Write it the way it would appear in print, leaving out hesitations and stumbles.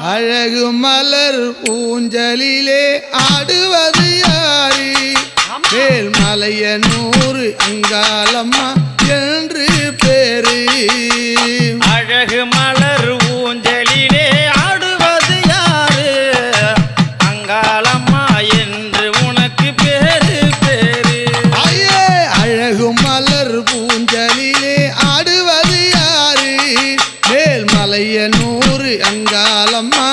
அழகு மலர் ஊஞ்சலிலே ஆடுவது யாரு மேல் மலையனூர் அங்காளம்மா என்று பேரு அழகு மலர் ஊஞ்சலிலே ஆடுவது யாரு அங்காளம்மா என்று உனக்கு பேரு பேரு ஐயே அழகு மலர் ஊஞ்சலிலே ஆடுவது யாரு மேல் மலையனூர் அங்காளம்மா